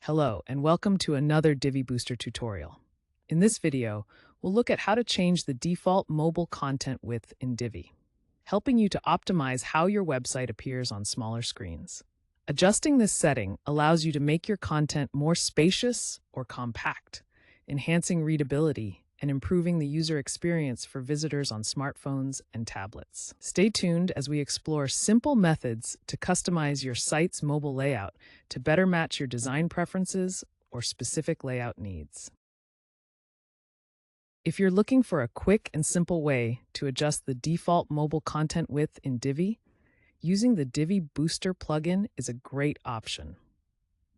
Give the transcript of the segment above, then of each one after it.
Hello, and welcome to another Divi Booster tutorial. In this video, we'll look at how to change the default mobile content width in Divi, helping you to optimize how your website appears on smaller screens. Adjusting this setting allows you to make your content more spacious or compact, enhancing readability and improving the user experience for visitors on smartphones and tablets. Stay tuned as we explore simple methods to customize your site's mobile layout to better match your design preferences or specific layout needs. If you're looking for a quick and simple way to adjust the default mobile content width in Divi, using the Divi Booster plugin is a great option.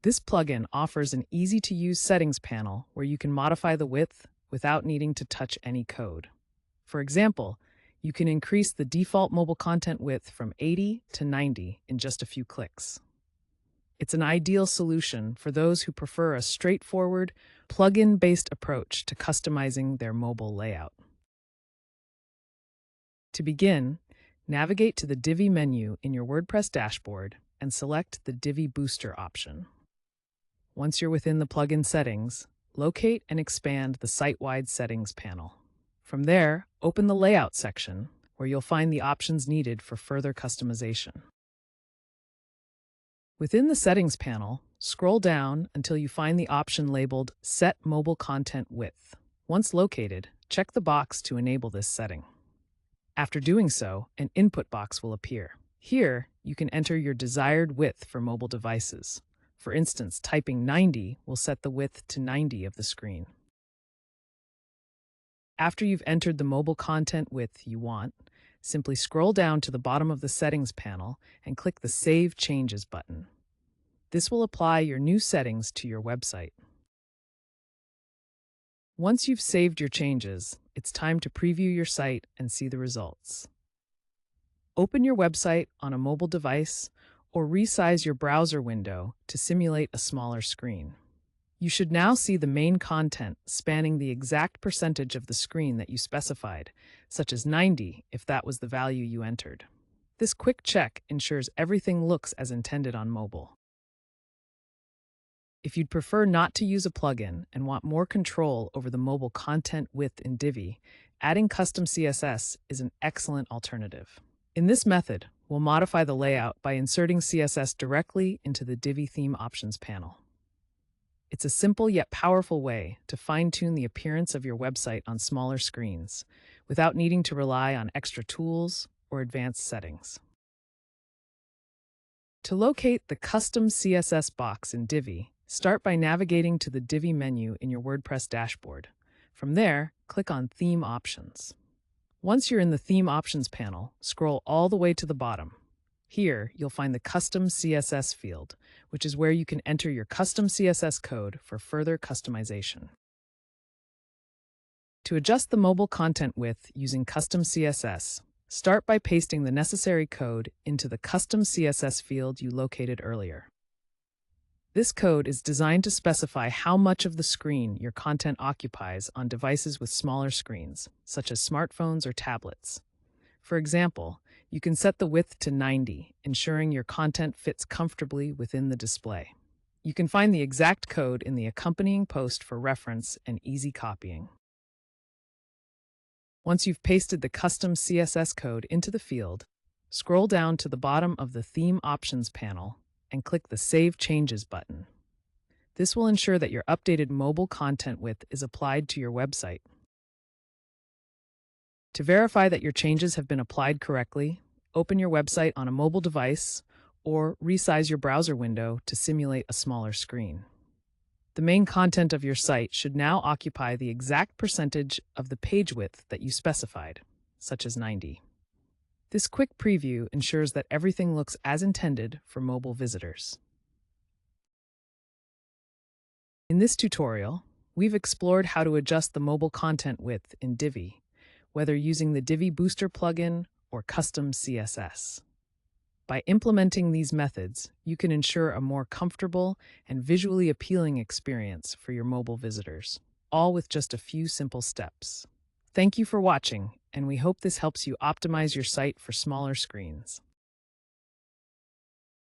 This plugin offers an easy-to-use settings panel where you can modify the width without needing to touch any code. For example, you can increase the default mobile content width from 80 to 90 in just a few clicks. It's an ideal solution for those who prefer a straightforward, plugin-based approach to customizing their mobile layout. To begin, navigate to the Divi menu in your WordPress dashboard and select the Divi Booster option. Once you're within the plugin settings, locate and expand the site-wide settings panel. From there, open the Layout section, where you'll find the options needed for further customization. Within the Settings panel, scroll down until you find the option labeled Set Mobile Content Width. Once located, check the box to enable this setting. After doing so, an input box will appear. Here, you can enter your desired width for mobile devices. For instance, typing 90 will set the width to 90 of the screen. After you've entered the mobile content width you want, simply scroll down to the bottom of the settings panel and click the Save Changes button. This will apply your new settings to your website. Once you've saved your changes, it's time to preview your site and see the results. Open your website on a mobile device or resize your browser window to simulate a smaller screen. You should now see the main content spanning the exact percentage of the screen that you specified, such as 90 if that was the value you entered. This quick check ensures everything looks as intended on mobile. If you'd prefer not to use a plugin and want more control over the mobile content width in Divi, adding custom CSS is an excellent alternative. In this method, we'll modify the layout by inserting CSS directly into the Divi Theme Options panel. It's a simple yet powerful way to fine-tune the appearance of your website on smaller screens, without needing to rely on extra tools or advanced settings. To locate the Custom CSS box in Divi, start by navigating to the Divi menu in your WordPress dashboard. From there, click on Theme Options. Once you're in the Theme Options panel, scroll all the way to the bottom. Here, you'll find the Custom CSS field, which is where you can enter your custom CSS code for further customization. To adjust the mobile content width using custom CSS, start by pasting the necessary code into the Custom CSS field you located earlier. This code is designed to specify how much of the screen your content occupies on devices with smaller screens, such as smartphones or tablets. For example, you can set the width to 90, ensuring your content fits comfortably within the display. You can find the exact code in the accompanying post for reference and easy copying. Once you've pasted the custom CSS code into the field, scroll down to the bottom of the Theme Options panel and click the Save Changes button. This will ensure that your updated mobile content width is applied to your website. To verify that your changes have been applied correctly, open your website on a mobile device or resize your browser window to simulate a smaller screen. The main content of your site should now occupy the exact percentage of the page width that you specified, such as 90. This quick preview ensures that everything looks as intended for mobile visitors. In this tutorial, we've explored how to adjust the mobile content width in Divi, whether using the Divi Booster plugin or custom CSS. By implementing these methods, you can ensure a more comfortable and visually appealing experience for your mobile visitors, all with just a few simple steps. Thank you for watching, and we hope this helps you optimize your site for smaller screens.